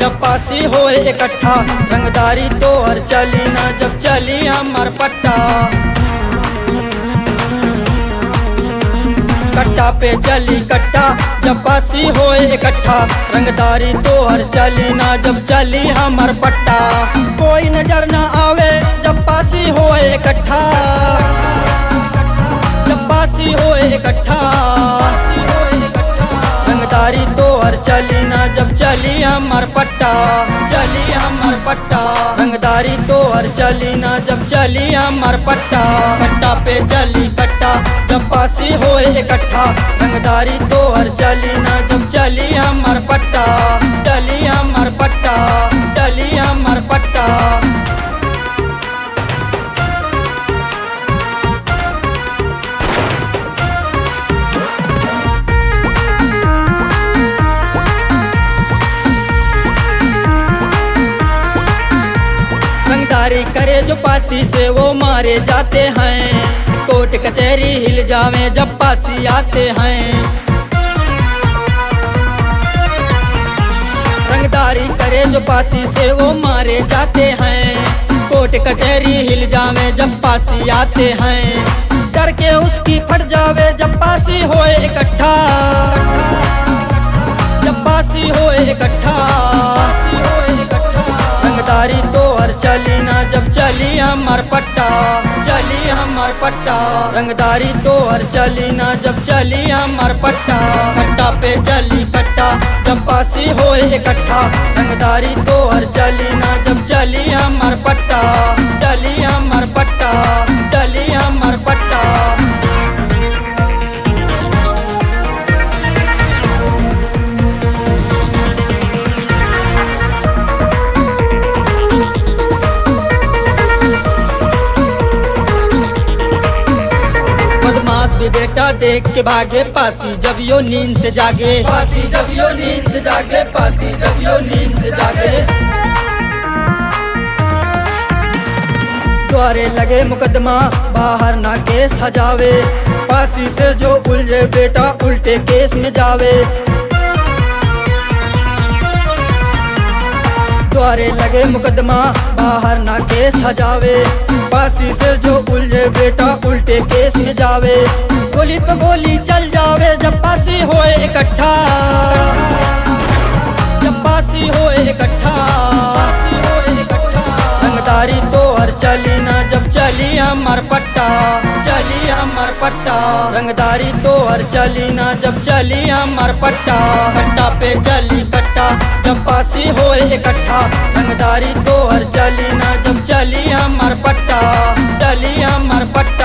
जब पासी होए इकट्ठा, रंगदारी तो हर चली ना जब चली हमार पट्टा। कट्टा पे चली कट्टा जब पासी होए इकट्ठा, रंगदारी तो हर चली ना जब चली हमार पट्टा। कोई नजर ना आवे जब पासी होए इकट्ठा, जब पासी होए इकट्ठा। रंगदारी तो हर चली ना जब चली हमार पट्टा, चली हमार पट्टा। रंगदारी तो हर चली ना जब चली हमार पट्टा। कट्टा पे चली कट्टा जब पासी होए इकट्ठा, रंगदारी तो हर चली ना जब चली हमार पट्टा, चली हमार पट्टा, चली हमार पट्टा। रंगदारी करे जो पासी से वो मारे जाते हैं, कोर्ट कचहरी हिल जावे जब पासी आते हैं। रंगदारी करे जो पासी से वो मारे जाते हैं, कोर्ट कचहरी हिल जावे जब पासी आते हैं। डर के उसकी फट जावे जब पासी होए इकट्ठा, जब पासी होए इकट्ठा। रंगदारी तो हर चली ना जब चली हमार पट्टा, चली हमार पट्टा। रंगदारी तो हर चली ना जब चली हमार पट्टा। कट्टा पे चली कट्टा जब पासी होए इकट्ठा, रंगदारी तो हर चली ना जब चली हमार पट्टा, चली हमार पट्टा, चली हमार पट्टा। भी बेटा देख के भागे पासी जब यो नींद से जागे, पासी जब यो नींद से जागे, पासी जब यो नींद से जागे। द्वारे लगे मुकदमा बाहर ना केस हजावे, पासी से जो उलझे बेटा उल्टे केस में जावे। द्वारे लगे मुकदमा बाहर ना केस हजावे, पासी से जो उलझे बेटा उल्टे केस में जावे। गोली पे गोली चल जावे जब पासी होए इकट्ठा, जब पासी होए इकट्ठा। रंगदारी तो हर चली ना जब चली हमार पट्टा, चली हमार पट्टा। रंगदारी तो हर चली ना जब चली हमार पट्टा। कट्टा पे चली कट्टा जब पासी होए इकट्ठा, रंगदारी तो हर चली ना जब चली हमार पट्टा, चली हमार पट्टा।